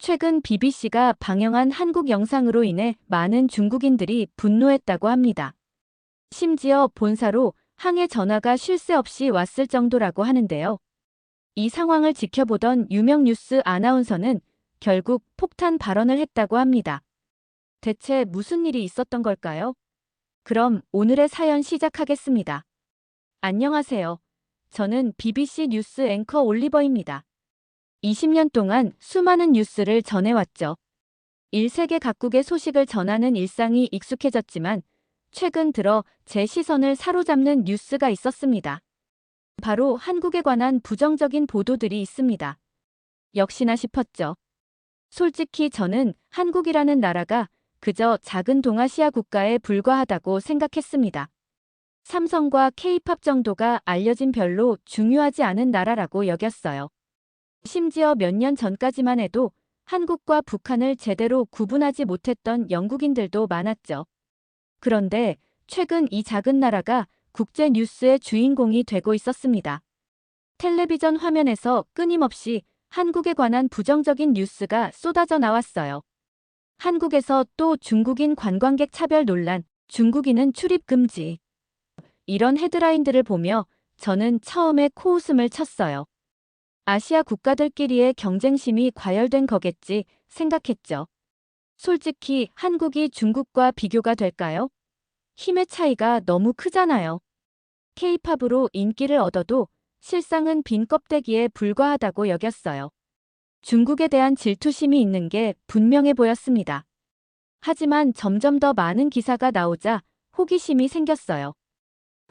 최근 BBC가 방영한 한국 영상으로 인해 많은 중국인들이 분노했다고 합니다. 심지어 본사로 항해 전화가 쉴 새 없이 왔을 정도라고 하는데요. 이 상황을 지켜보던 유명 뉴스 아나운서는 결국 폭탄 발언을 했다고 합니다. 대체 무슨 일이 있었던 걸까요? 그럼 오늘의 사연 시작하겠습니다. 안녕하세요. 저는 BBC 뉴스 앵커 올리버입니다. 20년 동안 수많은 뉴스를 전해왔죠. 1세계 각국의 소식을 전하는 일상이 익숙해졌지만 최근 들어 제 시선을 사로잡는 뉴스가 있었습니다. 바로 한국에 관한 부정적인 보도들이 있습니다. 역시나 싶었죠. 솔직히 저는 한국이라는 나라가 그저 작은 동아시아 국가에 불과하다고 생각했습니다. 삼성과 K-팝 정도가 알려진 별로 중요하지 않은 나라라고 여겼어요. 심지어 몇 년 전까지만 해도 한국과 북한을 제대로 구분하지 못했던 영국인들도 많았죠. 그런데 최근 이 작은 나라가 국제 뉴스의 주인공이 되고 있었습니다. 텔레비전 화면에서 끊임없이 한국에 관한 부정적인 뉴스가 쏟아져 나왔어요. 한국에서 또 중국인 관광객 차별 논란, 중국인은 출입 금지. 이런 헤드라인들을 보며 저는 처음에 코웃음을 쳤어요. 아시아 국가들끼리의 경쟁심이 과열된 거겠지 생각했죠. 솔직히 한국이 중국과 비교가 될까요? 힘의 차이가 너무 크잖아요. K-팝으로 인기를 얻어도 실상은 빈 껍데기에 불과하다고 여겼어요. 중국에 대한 질투심이 있는 게 분명해 보였습니다. 하지만 점점 더 많은 기사가 나오자 호기심이 생겼어요.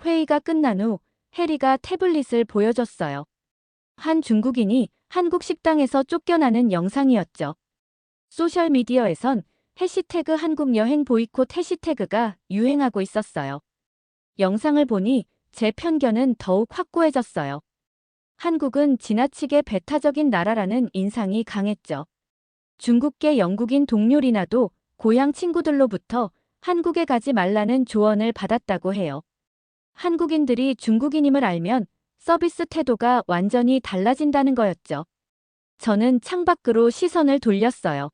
회의가 끝난 후 해리가 태블릿을 보여줬어요. 한 중국인이 한국 식당에서 쫓겨나는 영상이었죠. 소셜미디어에선 해시태그 한국여행 보이콧 해시태그가 유행하고 있었어요. 영상을 보니 제 편견은 더욱 확고해졌어요. 한국은 지나치게 배타적인 나라라는 인상이 강했죠. 중국계 영국인 동료 리나도 고향 친구들로부터 한국에 가지 말라는 조언을 받았다고 해요. 한국인들이 중국인임을 알면 서비스 태도가 완전히 달라진다는 거였죠. 저는 창밖으로 시선을 돌렸어요.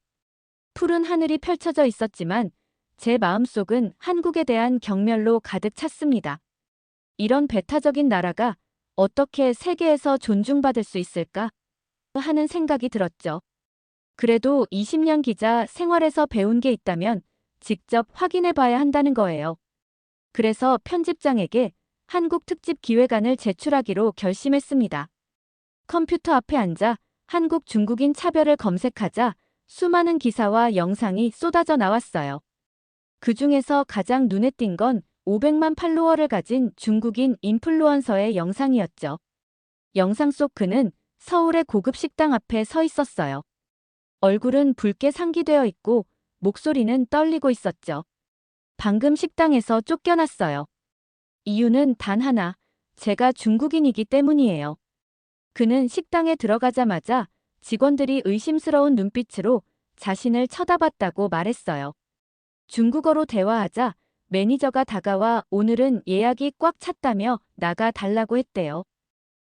푸른 하늘이 펼쳐져 있었지만 제 마음속은 한국에 대한 경멸로 가득 찼습니다. 이런 배타적인 나라가 어떻게 세계에서 존중받을 수 있을까? 하는 생각이 들었죠. 그래도 20년 기자 생활에서 배운 게 있다면 직접 확인해 봐야 한다는 거예요. 그래서 편집장에게 한국 특집 기획안을 제출하기로 결심했습니다. 컴퓨터 앞에 앉아 한국 중국인 차별을 검색하자 수많은 기사와 영상이 쏟아져 나왔어요. 그 중에서 가장 눈에 띈 건 500만 팔로워를 가진 중국인 인플루언서의 영상이었죠. 영상 속 그는 서울의 고급 식당 앞에 서 있었어요. 얼굴은 붉게 상기되어 있고 목소리는 떨리고 있었죠. 방금 식당에서 쫓겨났어요. 이유는 단 하나, 제가 중국인이기 때문이에요. 그는 식당에 들어가자마자 직원들이 의심스러운 눈빛으로 자신을 쳐다봤다고 말했어요. 중국어로 대화하자 매니저가 다가와 오늘은 예약이 꽉 찼다며 나가 달라고 했대요.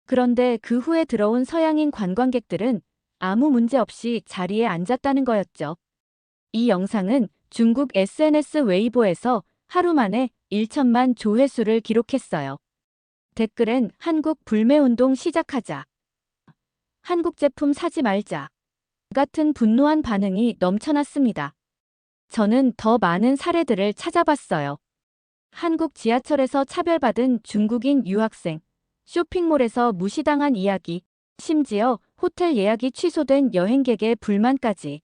그런데 그 후에 들어온 서양인 관광객들은 아무 문제 없이 자리에 앉았다는 거였죠. 이 영상은 중국 SNS 웨이보에서 하루 만에 1천만 조회수를 기록했어요. 댓글엔 한국 불매운동 시작하자. 한국 제품 사지 말자. 같은 분노한 반응이 넘쳐났습니다. 저는 더 많은 사례들을 찾아봤어요. 한국 지하철에서 차별받은 중국인 유학생, 쇼핑몰에서 무시당한 이야기, 심지어 호텔 예약이 취소된 여행객의 불만까지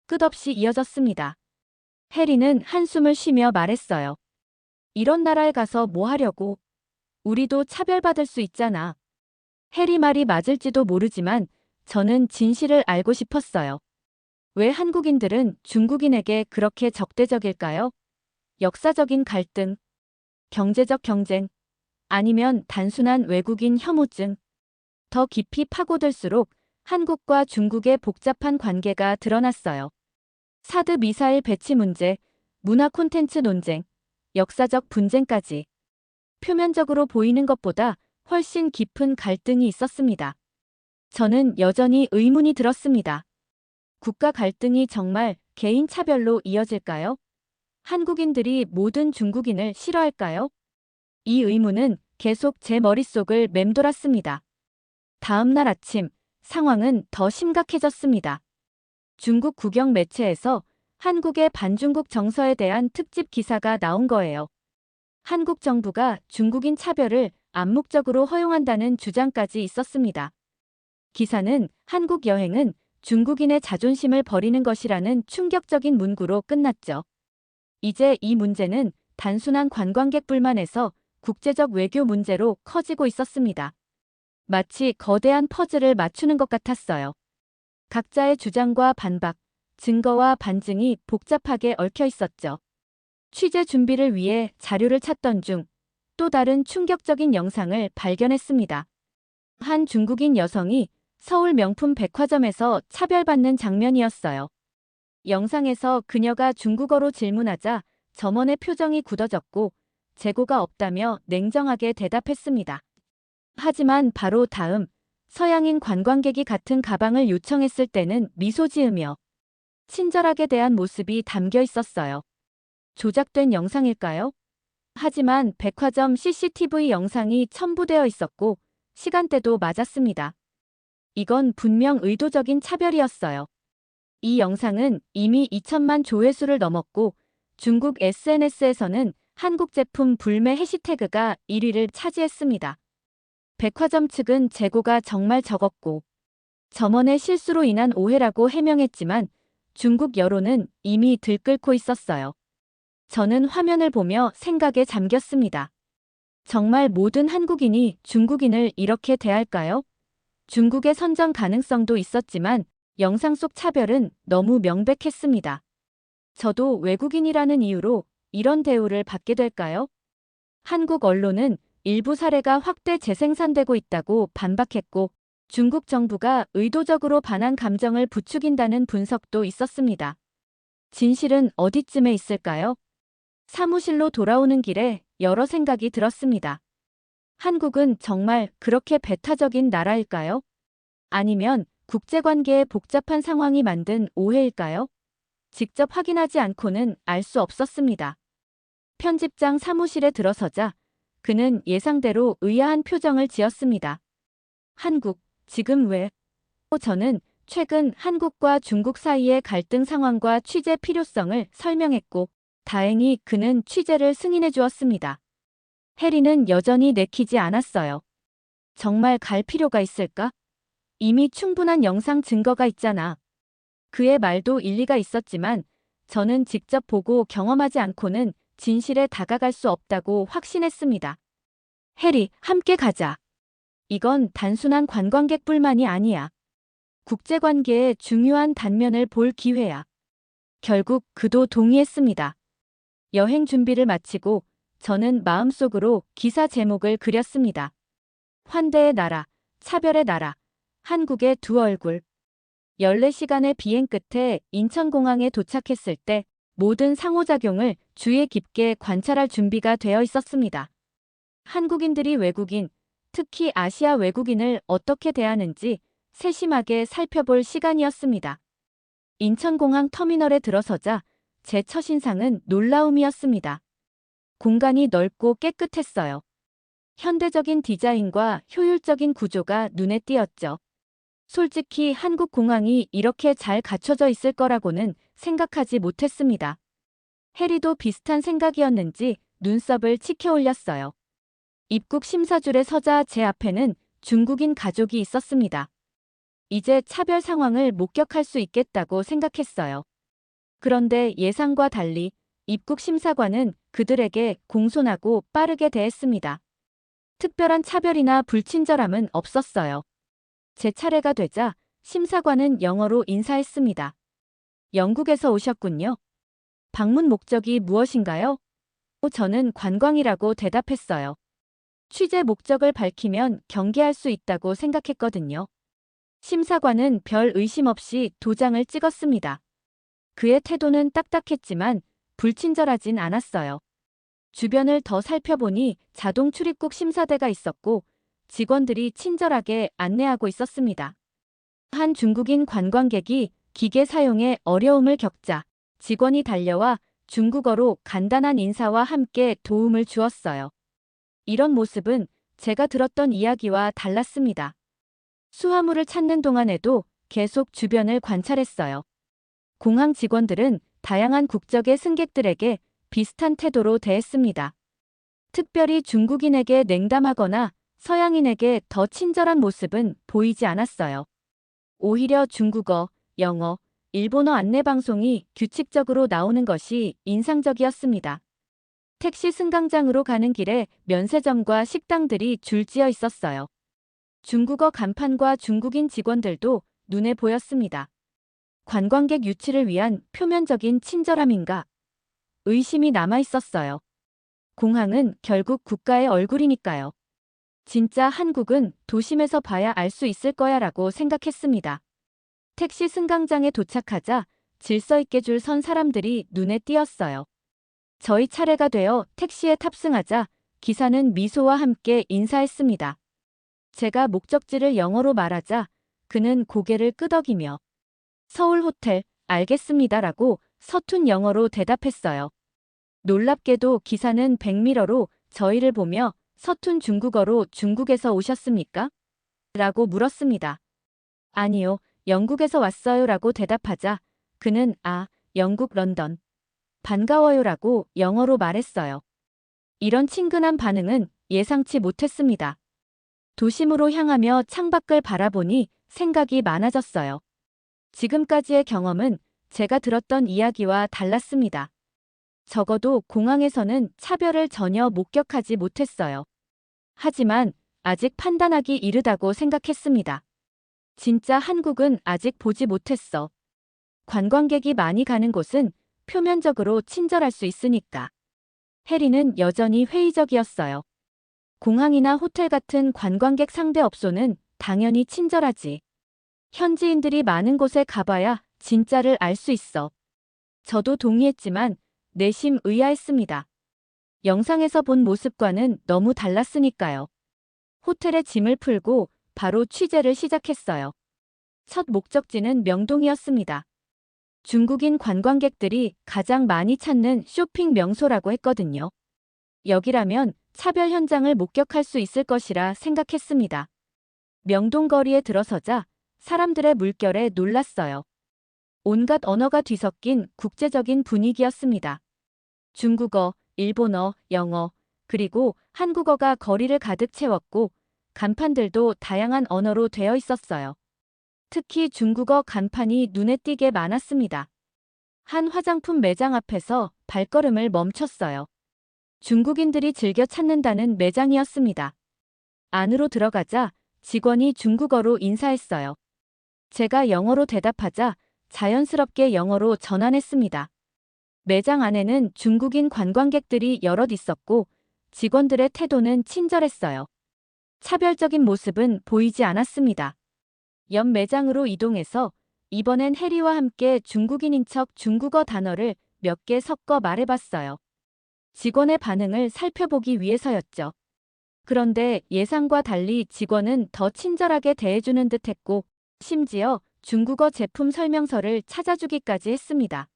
끝없이 이어졌습니다. 해리는 한숨을 쉬며 말했어요. 이런 나라에 가서 뭐 하려고? 우리도 차별받을 수 있잖아. 해리 말이 맞을지도 모르지만 저는 진실을 알고 싶었어요. 왜 한국인들은 중국인에게 그렇게 적대적일까요? 역사적인 갈등, 경제적 경쟁, 아니면 단순한 외국인 혐오증. 더 깊이 파고들수록 한국과 중국의 복잡한 관계가 드러났어요. 사드 미사일 배치 문제, 문화 콘텐츠 논쟁, 역사적 분쟁까지. 표면적으로 보이는 것보다 훨씬 깊은 갈등이 있었습니다. 저는 여전히 의문이 들었습니다. 국가 갈등이 정말 개인 차별로 이어질까요? 한국인들이 모든 중국인을 싫어할까요? 이 의문은 계속 제 머릿속을 맴돌았습니다. 다음 날 아침, 상황은 더 심각해졌습니다. 중국 국영 매체에서 한국의 반중국 정서에 대한 특집 기사가 나온 거예요. 한국 정부가 중국인 차별을 암묵적으로 허용한다는 주장까지 있었습니다. 기사는 한국 여행은 중국인의 자존심을 버리는 것이라는 충격적인 문구로 끝났죠. 이제 이 문제는 단순한 관광객불만에서 국제적 외교 문제로 커지고 있었습니다. 마치 거대한 퍼즐을 맞추는 것 같았어요. 각자의 주장과 반박, 증거와 반증이 복잡하게 얽혀 있었죠. 취재 준비를 위해 자료를 찾던 중 또 다른 충격적인 영상을 발견했습니다. 한 중국인 여성이 서울 명품 백화점에서 차별받는 장면이었어요. 영상에서 그녀가 중국어로 질문하자 점원의 표정이 굳어졌고 재고가 없다며 냉정하게 대답했습니다. 하지만 바로 다음 서양인 관광객이 같은 가방을 요청했을 때는 미소 지으며 친절하게 대한 모습이 담겨 있었어요. 조작된 영상일까요? 하지만 백화점 CCTV 영상이 첨부되어 있었고 시간대도 맞았습니다. 이건 분명 의도적인 차별이었어요. 이 영상은 이미 2천만 조회수를 넘었고 중국 SNS에서는 한국 제품 불매 해시태그가 1위를 차지했습니다. 백화점 측은 재고가 정말 적었고 점원의 실수로 인한 오해라고 해명했지만 중국 여론은 이미 들끓고 있었어요. 저는 화면을 보며 생각에 잠겼습니다. 정말 모든 한국인이 중국인을 이렇게 대할까요? 중국의 선전 가능성도 있었지만 영상 속 차별은 너무 명백했습니다. 저도 외국인이라는 이유로 이런 대우를 받게 될까요? 한국 언론은 일부 사례가 확대 재생산되고 있다고 반박했고 중국 정부가 의도적으로 반한 감정을 부추긴다는 분석도 있었습니다. 진실은 어디쯤에 있을까요? 사무실로 돌아오는 길에 여러 생각이 들었습니다. 한국은 정말 그렇게 배타적인 나라일까요? 아니면 국제관계의 복잡한 상황이 만든 오해일까요? 직접 확인하지 않고는 알 수 없었습니다. 편집장 사무실에 들어서자 그는 예상대로 의아한 표정을 지었습니다. 한국, 지금 왜? 저는 최근 한국과 중국 사이의 갈등 상황과 취재 필요성을 설명했고 다행히 그는 취재를 승인해 주었습니다. 해리는 여전히 내키지 않았어요. 정말 갈 필요가 있을까? 이미 충분한 영상 증거가 있잖아. 그의 말도 일리가 있었지만 저는 직접 보고 경험하지 않고는 진실에 다가갈 수 없다고 확신했습니다. 해리, 함께 가자. 이건 단순한 관광객뿐만이 아니야. 국제관계의 중요한 단면을 볼 기회야. 결국 그도 동의했습니다. 여행 준비를 마치고 저는 마음속으로 기사 제목을 그렸습니다. 환대의 나라, 차별의 나라, 한국의 두 얼굴. 14시간의 비행 끝에 인천공항에 도착했을 때 모든 상호작용을 주의 깊게 관찰할 준비가 되어 있었습니다. 한국인들이 외국인, 특히 아시아 외국인을 어떻게 대하는지 세심하게 살펴볼 시간이었습니다. 인천공항 터미널에 들어서자 제 첫인상은 놀라움이었습니다. 공간이 넓고 깨끗했어요. 현대적인 디자인과 효율적인 구조가 눈에 띄었죠. 솔직히 한국 공항이 이렇게 잘 갖춰져 있을 거라고는 생각하지 못했습니다. 해리도 비슷한 생각이었는지 눈썹을 치켜 올렸어요. 입국 심사줄에 서자 제 앞에는 중국인 가족이 있었습니다. 이제 차별 상황을 목격할 수 있겠다고 생각했어요. 그런데 예상과 달리 입국 심사관은 그들에게 공손하고 빠르게 대했습니다. 특별한 차별이나 불친절함은 없었어요. 제 차례가 되자 심사관은 영어로 인사했습니다. 영국에서 오셨군요. 방문 목적이 무엇인가요? 저는 관광이라고 대답했어요. 취재 목적을 밝히면 경계할 수 있다고 생각했거든요. 심사관은 별 의심 없이 도장을 찍었습니다. 그의 태도는 딱딱했지만 불친절하진 않았어요. 주변을 더 살펴보니 자동 출입국 심사대가 있었고 직원들이 친절하게 안내하고 있었습니다. 한 중국인 관광객이 기계 사용에 어려움을 겪자 직원이 달려와 중국어로 간단한 인사와 함께 도움을 주었어요. 이런 모습은 제가 들었던 이야기와 달랐습니다. 수화물을 찾는 동안에도 계속 주변을 관찰했어요. 공항 직원들은 다양한 국적의 승객들에게 비슷한 태도로 대했습니다. 특별히 중국인에게 냉담하거나 서양인에게 더 친절한 모습은 보이지 않았어요. 오히려 중국어, 영어, 일본어 안내방송이 규칙적으로 나오는 것이 인상적이었습니다. 택시 승강장으로 가는 길에 면세점과 식당들이 줄지어 있었어요. 중국어 간판과 중국인 직원들도 눈에 보였습니다. 관광객 유치를 위한 표면적인 친절함인가? 의심이 남아 있었어요. 공항은 결국 국가의 얼굴이니까요. 진짜 한국은 도심에서 봐야 알 수 있을 거야라고 생각했습니다. 택시 승강장에 도착하자 질서 있게 줄 선 사람들이 눈에 띄었어요. 저희 차례가 되어 택시에 탑승하자 기사는 미소와 함께 인사했습니다. 제가 목적지를 영어로 말하자 그는 고개를 끄덕이며 서울 호텔, 알겠습니다라고 서툰 영어로 대답했어요. 놀랍게도 기사는 백미러로 저희를 보며 서툰 중국어로 중국에서 오셨습니까? 라고 물었습니다. 아니요, 영국에서 왔어요 라고 대답하자 그는 영국 런던. 반가워요 라고 영어로 말했어요. 이런 친근한 반응은 예상치 못했습니다. 도심으로 향하며 창밖을 바라보니 생각이 많아졌어요. 지금까지의 경험은 제가 들었던 이야기와 달랐습니다. 적어도 공항에서는 차별을 전혀 목격하지 못했어요. 하지만 아직 판단하기 이르다고 생각했습니다. 진짜 한국은 아직 보지 못했어. 관광객이 많이 가는 곳은 표면적으로 친절할 수 있으니까. 해리는 여전히 회의적이었어요. 공항이나 호텔 같은 관광객 상대 업소는 당연히 친절하지. 현지인들이 많은 곳에 가봐야 진짜를 알 수 있어. 저도 동의했지만 내심 의아했습니다. 영상에서 본 모습과는 너무 달랐으니까요. 호텔에 짐을 풀고 바로 취재를 시작했어요. 첫 목적지는 명동이었습니다. 중국인 관광객들이 가장 많이 찾는 쇼핑 명소라고 했거든요. 여기라면 차별 현장을 목격할 수 있을 것이라 생각했습니다. 명동 거리에 들어서자 사람들의 물결에 놀랐어요. 온갖 언어가 뒤섞인 국제적인 분위기였습니다. 중국어, 일본어, 영어, 그리고 한국어가 거리를 가득 채웠고 간판들도 다양한 언어로 되어 있었어요. 특히 중국어 간판이 눈에 띄게 많았습니다. 한 화장품 매장 앞에서 발걸음을 멈췄어요. 중국인들이 즐겨 찾는다는 매장이었습니다. 안으로 들어가자 직원이 중국어로 인사했어요. 제가 영어로 대답하자 자연스럽게 영어로 전환했습니다. 매장 안에는 중국인 관광객들이 여럿 있었고 직원들의 태도는 친절했어요. 차별적인 모습은 보이지 않았습니다. 옆 매장으로 이동해서 이번엔 해리와 함께 중국인인 척 중국어 단어를 몇 개 섞어 말해봤어요. 직원의 반응을 살펴보기 위해서였죠. 그런데 예상과 달리 직원은 더 친절하게 대해주는 듯했고 심지어 중국어 제품 설명서를 찾아주기까지 했습니다.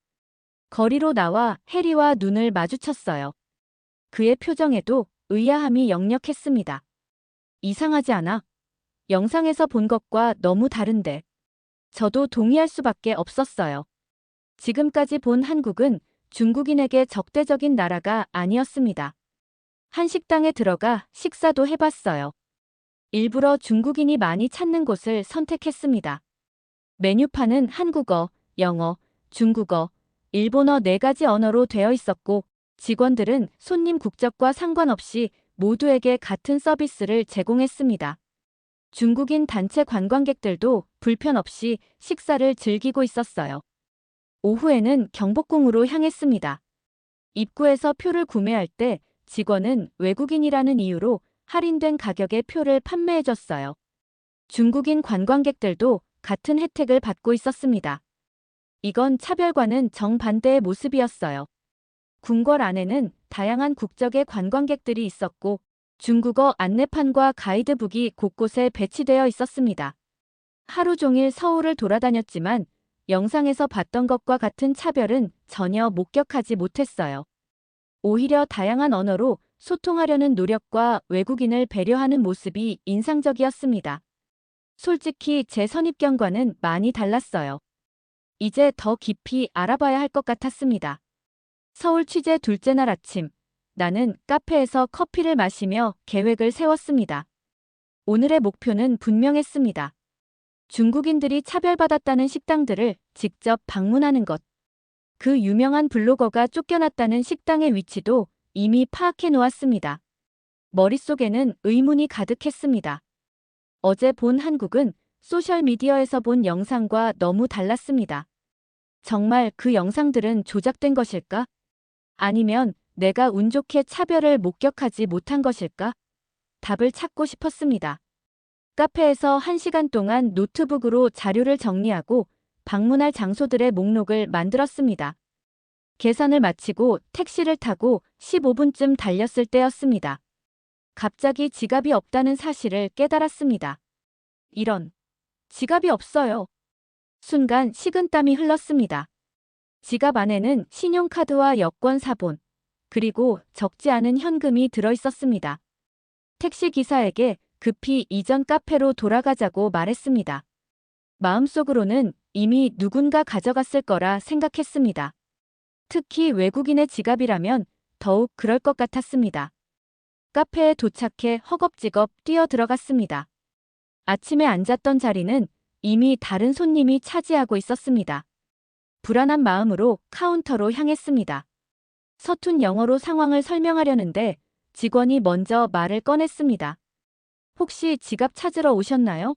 거리로 나와 해리와 눈을 마주쳤어요. 그의 표정에도 의아함이 역력했습니다. 이상하지 않아? 영상에서 본 것과 너무 다른데. 저도 동의할 수밖에 없었어요. 지금까지 본 한국은 중국인에게 적대적인 나라가 아니었습니다. 한 식당에 들어가 식사도 해봤어요. 일부러 중국인이 많이 찾는 곳을 선택했습니다. 메뉴판은 한국어, 영어, 중국어, 일본어 4가지 언어로 되어 있었고 직원들은 손님 국적과 상관없이 모두에게 같은 서비스를 제공했습니다. 중국인 단체 관광객들도 불편 없이 식사를 즐기고 있었어요. 오후에는 경복궁으로 향했습니다. 입구에서 표를 구매할 때 직원은 외국인이라는 이유로 할인된 가격에 표를 판매해줬어요. 중국인 관광객들도 같은 혜택을 받고 있었습니다. 이건 차별과는 정반대의 모습이었어요. 궁궐 안에는 다양한 국적의 관광객들이 있었고 중국어 안내판과 가이드북이 곳곳에 배치되어 있었습니다. 하루 종일 서울을 돌아다녔지만 영상에서 봤던 것과 같은 차별은 전혀 목격하지 못했어요. 오히려 다양한 언어로 소통하려는 노력과 외국인을 배려하는 모습이 인상적이었습니다. 솔직히 제 선입견과는 많이 달랐어요. 이제 더 깊이 알아봐야 할 것 같았습니다. 서울 취재 둘째 날 아침, 나는 카페에서 커피를 마시며 계획을 세웠습니다. 오늘의 목표는 분명했습니다. 중국인들이 차별받았다는 식당들을 직접 방문하는 것. 그 유명한 블로거가 쫓겨났다는 식당의 위치도 이미 파악해 놓았습니다. 머릿속에는 의문이 가득했습니다. 어제 본 한국은 소셜미디어에서 본 영상과 너무 달랐습니다. 정말 그 영상들은 조작된 것일까? 아니면 내가 운 좋게 차별을 목격하지 못한 것일까? 답을 찾고 싶었습니다. 카페에서 1시간 동안 노트북으로 자료를 정리하고 방문할 장소들의 목록을 만들었습니다. 계산을 마치고 택시를 타고 15분쯤 달렸을 때였습니다. 갑자기 지갑이 없다는 사실을 깨달았습니다. 이런, 지갑이 없어요. 순간 식은땀이 흘렀습니다. 지갑 안에는 신용카드와 여권 사본, 그리고 적지 않은 현금이 들어있었습니다. 택시 기사에게 급히 이전 카페로 돌아가자고 말했습니다. 마음속으로는 이미 누군가 가져갔을 거라 생각했습니다. 특히 외국인의 지갑이라면 더욱 그럴 것 같았습니다. 카페에 도착해 허겁지겁 뛰어 들어갔습니다. 아침에 앉았던 자리는 이미 다른 손님이 차지하고 있었습니다. 불안한 마음으로 카운터로 향했습니다. 서툰 영어로 상황을 설명하려는데 직원이 먼저 말을 꺼냈습니다. 혹시 지갑 찾으러 오셨나요?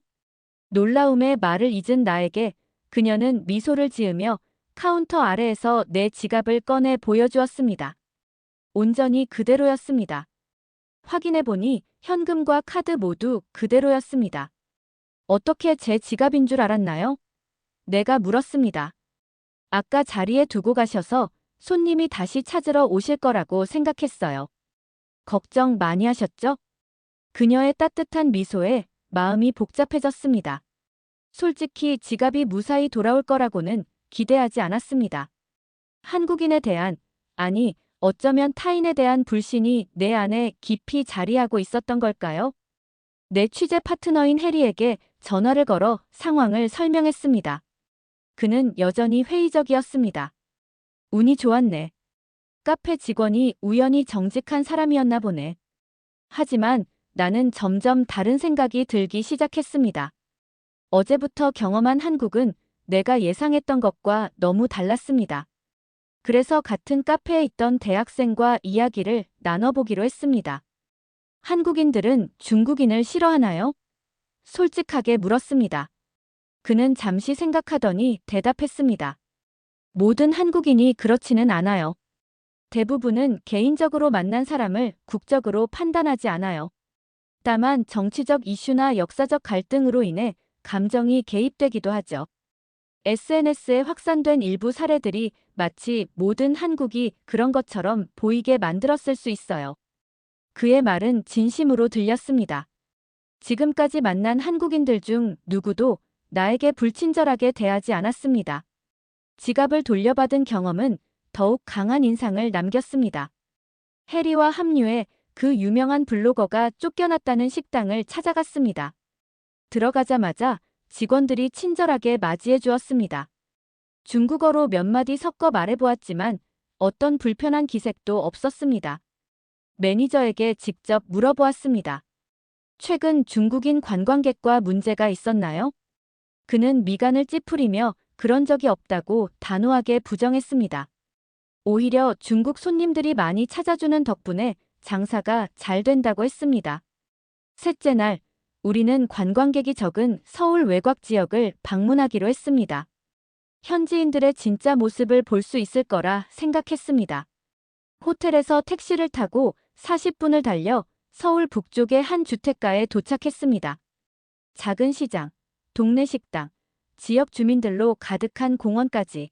놀라움에 말을 잊은 나에게 그녀는 미소를 지으며 카운터 아래에서 내 지갑을 꺼내 보여주었습니다. 온전히 그대로였습니다. 확인해보니 현금과 카드 모두 그대로였습니다. 어떻게 제 지갑인 줄 알았나요? 내가 물었습니다. 아까 자리에 두고 가셔서 손님이 다시 찾으러 오실 거라고 생각했어요. 걱정 많이 하셨죠? 그녀의 따뜻한 미소에 마음이 복잡해졌습니다. 솔직히 지갑이 무사히 돌아올 거라고는 기대하지 않았습니다. 한국인에 대한, 아니, 어쩌면 타인에 대한 불신이 내 안에 깊이 자리하고 있었던 걸까요? 내 취재 파트너인 해리에게 전화를 걸어 상황을 설명했습니다. 그는 여전히 회의적이었습니다. 운이 좋았네. 카페 직원이 우연히 정직한 사람이었나 보네. 하지만 나는 점점 다른 생각이 들기 시작했습니다. 어제부터 경험한 한국은 내가 예상했던 것과 너무 달랐습니다. 그래서 같은 카페에 있던 대학생과 이야기를 나눠보기로 했습니다. 한국인들은 중국인을 싫어하나요? 솔직하게 물었습니다. 그는 잠시 생각하더니 대답했습니다. 모든 한국인이 그렇지는 않아요. 대부분은 개인적으로 만난 사람을 국적으로 판단하지 않아요. 다만 정치적 이슈나 역사적 갈등으로 인해 감정이 개입되기도 하죠. SNS에 확산된 일부 사례들이 마치 모든 한국이 그런 것처럼 보이게 만들었을 수 있어요. 그의 말은 진심으로 들렸습니다. 지금까지 만난 한국인들 중 누구도 나에게 불친절하게 대하지 않았습니다. 지갑을 돌려받은 경험은 더욱 강한 인상을 남겼습니다. 해리와 합류해 그 유명한 블로거가 쫓겨났다는 식당을 찾아갔습니다. 들어가자마자 직원들이 친절하게 맞이해 주었습니다. 중국어로 몇 마디 섞어 말해보았지만 어떤 불편한 기색도 없었습니다. 매니저에게 직접 물어보았습니다. 최근 중국인 관광객과 문제가 있었나요? 그는 미간을 찌푸리며 그런 적이 없다고 단호하게 부정했습니다. 오히려 중국 손님들이 많이 찾아주는 덕분에 장사가 잘 된다고 했습니다. 셋째 날, 우리는 관광객이 적은 서울 외곽 지역을 방문하기로 했습니다. 현지인들의 진짜 모습을 볼 수 있을 거라 생각했습니다. 호텔에서 택시를 타고 40분을 달려 서울 북쪽의 한 주택가에 도착했습니다. 작은 시장, 동네 식당, 지역 주민들로 가득한 공원까지.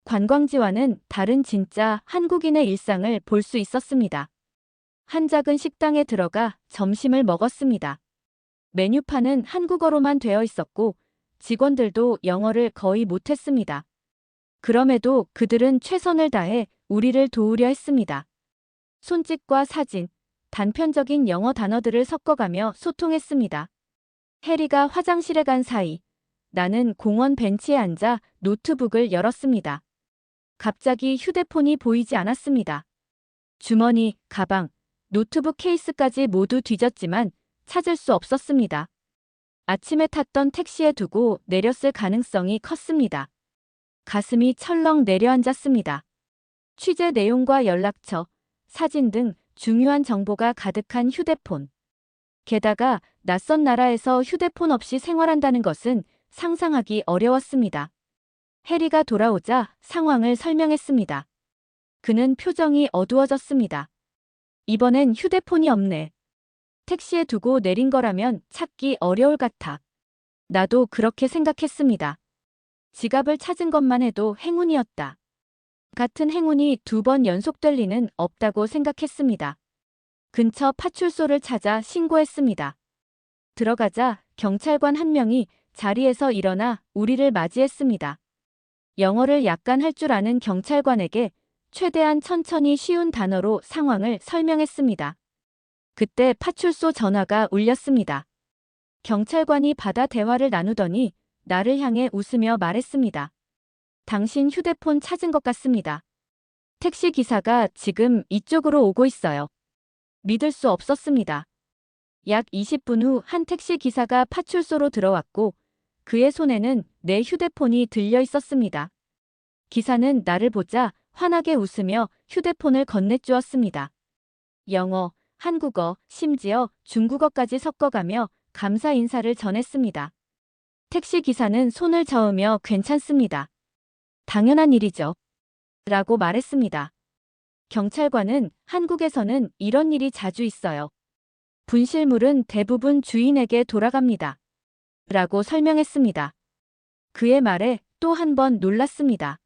관광지와는 다른 진짜 한국인의 일상을 볼 수 있었습니다. 한 작은 식당에 들어가 점심을 먹었습니다. 메뉴판은 한국어로만 되어 있었고 직원들도 영어를 거의 못했습니다. 그럼에도 그들은 최선을 다해 우리를 도우려 했습니다. 손짓과 사진, 단편적인 영어 단어들을 섞어가며 소통했습니다. 해리가 화장실에 간 사이 나는 공원 벤치에 앉아 노트북을 열었습니다. 갑자기 휴대폰이 보이지 않았습니다. 주머니, 가방, 노트북 케이스까지 모두 뒤졌지만 찾을 수 없었습니다. 아침에 탔던 택시에 두고 내렸을 가능성이 컸습니다. 가슴이 철렁 내려앉았습니다. 취재 내용과 연락처, 사진 등 중요한 정보가 가득한 휴대폰. 게다가 낯선 나라에서 휴대폰 없이 생활한다는 것은 상상하기 어려웠습니다. 해리가 돌아오자 상황을 설명했습니다. 그는 표정이 어두워졌습니다. 이번엔 휴대폰이 없네. 택시에 두고 내린 거라면 찾기 어려울 같아. 나도 그렇게 생각했습니다. 지갑을 찾은 것만 해도 행운이었다. 같은 행운이 2번 연속될 리는 없다고 생각했습니다. 근처 파출소를 찾아 신고했습니다. 들어가자 경찰관 한 명이 자리에서 일어나 우리를 맞이했습니다. 영어를 약간 할 줄 아는 경찰관에게 최대한 천천히 쉬운 단어로 상황을 설명했습니다. 그때 파출소 전화가 울렸습니다. 경찰관이 받아 대화를 나누더니 나를 향해 웃으며 말했습니다. 당신 휴대폰 찾은 것 같습니다. 택시 기사가 지금 이쪽으로 오고 있어요. 믿을 수 없었습니다. 약 20분 후 한 택시 기사가 파출소로 들어왔고 그의 손에는 내 휴대폰이 들려 있었습니다. 기사는 나를 보자 환하게 웃으며 휴대폰을 건네주었습니다. 영어, 한국어, 심지어 중국어까지 섞어가며 감사 인사를 전했습니다. 택시 기사는 손을 저으며 괜찮습니다. 당연한 일이죠. 라고 말했습니다. 경찰관은 한국에서는 이런 일이 자주 있어요. 분실물은 대부분 주인에게 돌아갑니다. 라고 설명했습니다. 그의 말에 또 한 번 놀랐습니다.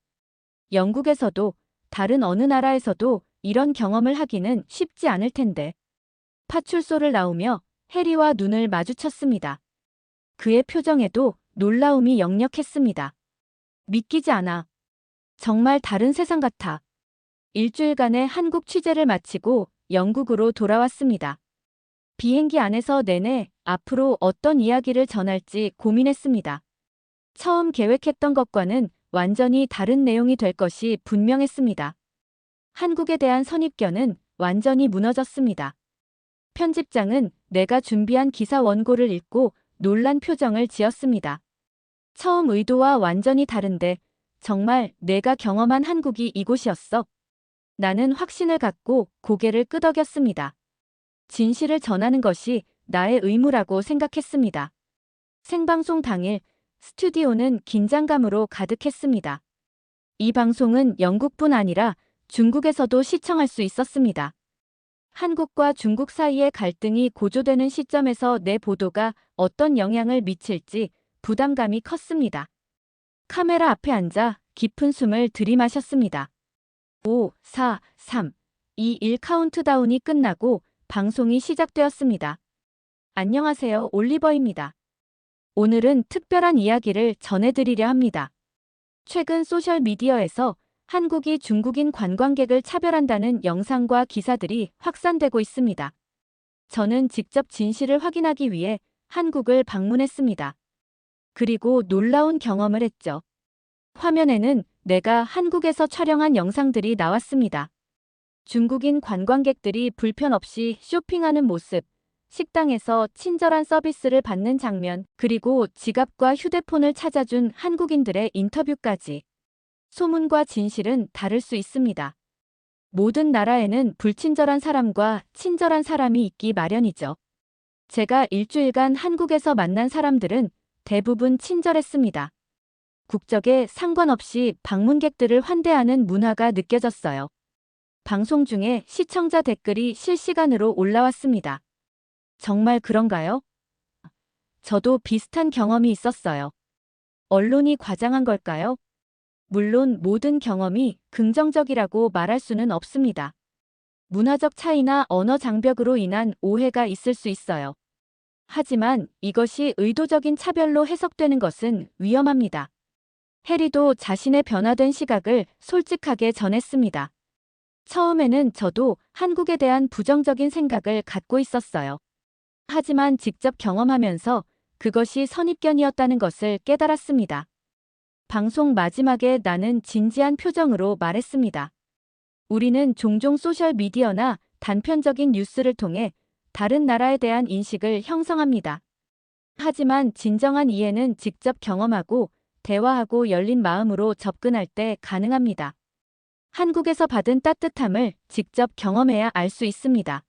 영국에서도 다른 어느 나라에서도 이런 경험을 하기는 쉽지 않을 텐데. 파출소를 나오며 해리와 눈을 마주쳤습니다. 그의 표정에도 놀라움이 역력했습니다. 믿기지 않아. 정말 다른 세상 같아. 일주일간의 한국 취재를 마치고 영국으로 돌아왔습니다. 비행기 안에서 내내 앞으로 어떤 이야기를 전할지 고민했습니다. 처음 계획했던 것과는 완전히 다른 내용이 될 것이 분명했습니다. 한국에 대한 선입견은 완전히 무너졌습니다. 편집장은 내가 준비한 기사 원고를 읽고 놀란 표정을 지었습니다. 처음 의도와 완전히 다른데 정말 내가 경험한 한국이 이곳이었어. 나는 확신을 갖고 고개를 끄덕였습니다. 진실을 전하는 것이 나의 의무라고 생각했습니다. 생방송 당일 스튜디오는 긴장감으로 가득했습니다. 이 방송은 영국뿐 아니라 중국에서도 시청할 수 있었습니다. 한국과 중국 사이의 갈등이 고조되는 시점에서 내 보도가 어떤 영향을 미칠지 부담감이 컸습니다. 카메라 앞에 앉아 깊은 숨을 들이마셨습니다. 5, 4, 3, 2, 1 카운트다운이 끝나고 방송이 시작되었습니다. 안녕하세요, 올리버입니다. 오늘은 특별한 이야기를 전해드리려 합니다. 최근 소셜미디어에서 한국이 중국인 관광객을 차별한다는 영상과 기사들이 확산되고 있습니다. 저는 직접 진실을 확인하기 위해 한국을 방문했습니다. 그리고 놀라운 경험을 했죠. 화면에는 내가 한국에서 촬영한 영상들이 나왔습니다. 중국인 관광객들이 불편 없이 쇼핑하는 모습, 식당에서 친절한 서비스를 받는 장면, 그리고 지갑과 휴대폰을 찾아준 한국인들의 인터뷰까지. 소문과 진실은 다를 수 있습니다. 모든 나라에는 불친절한 사람과 친절한 사람이 있기 마련이죠. 제가 일주일간 한국에서 만난 사람들은 대부분 친절했습니다. 국적에 상관없이 방문객들을 환대하는 문화가 느껴졌어요. 방송 중에 시청자 댓글이 실시간으로 올라왔습니다. 정말 그런가요? 저도 비슷한 경험이 있었어요. 언론이 과장한 걸까요? 물론 모든 경험이 긍정적이라고 말할 수는 없습니다. 문화적 차이나 언어 장벽으로 인한 오해가 있을 수 있어요. 하지만 이것이 의도적인 차별로 해석되는 것은 위험합니다. 해리도 자신의 변화된 시각을 솔직하게 전했습니다. 처음에는 저도 한국에 대한 부정적인 생각을 갖고 있었어요. 하지만 직접 경험하면서 그것이 선입견이었다는 것을 깨달았습니다. 방송 마지막에 나는 진지한 표정으로 말했습니다. 우리는 종종 소셜미디어나 단편적인 뉴스를 통해 다른 나라에 대한 인식을 형성합니다. 하지만 진정한 이해는 직접 경험하고 대화하고 열린 마음으로 접근할 때 가능합니다. 한국에서 받은 따뜻함을 직접 경험해야 알 수 있습니다.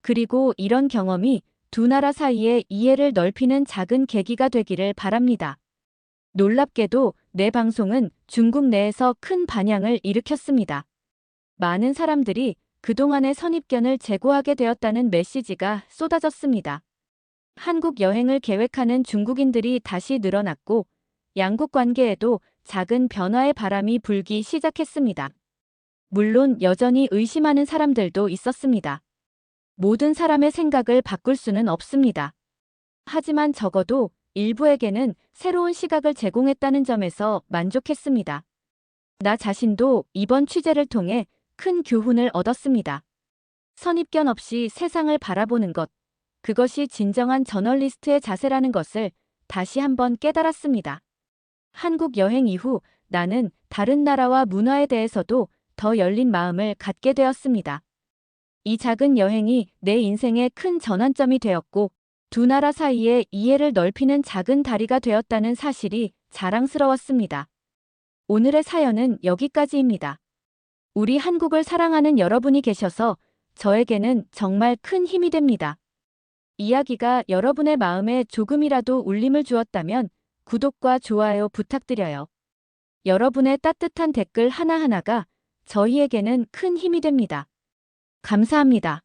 그리고 이런 경험이 두 나라 사이의 이해를 넓히는 작은 계기가 되기를 바랍니다. 놀랍게도 내 방송은 중국 내에서 큰 반향을 일으켰습니다. 많은 사람들이 그동안의 선입견을 제고하게 되었다는 메시지가 쏟아졌습니다. 한국 여행을 계획하는 중국인들이 다시 늘어났고 양국 관계에도 작은 변화의 바람이 불기 시작했습니다. 물론 여전히 의심하는 사람들도 있었습니다. 모든 사람의 생각을 바꿀 수는 없습니다. 하지만 적어도 일부에게는 새로운 시각을 제공했다는 점에서 만족했습니다. 나 자신도 이번 취재를 통해 큰 교훈을 얻었습니다. 선입견 없이 세상을 바라보는 것, 그것이 진정한 저널리스트의 자세라는 것을 다시 한번 깨달았습니다. 한국 여행 이후 나는 다른 나라와 문화에 대해서도 더 열린 마음을 갖게 되었습니다. 이 작은 여행이 내 인생의 큰 전환점이 되었고 두 나라 사이의 이해를 넓히는 작은 다리가 되었다는 사실이 자랑스러웠습니다. 오늘의 사연은 여기까지입니다. 우리 한국을 사랑하는 여러분이 계셔서 저에게는 정말 큰 힘이 됩니다. 이야기가 여러분의 마음에 조금이라도 울림을 주었다면 구독과 좋아요 부탁드려요. 여러분의 따뜻한 댓글 하나하나가 저희에게는 큰 힘이 됩니다. 감사합니다.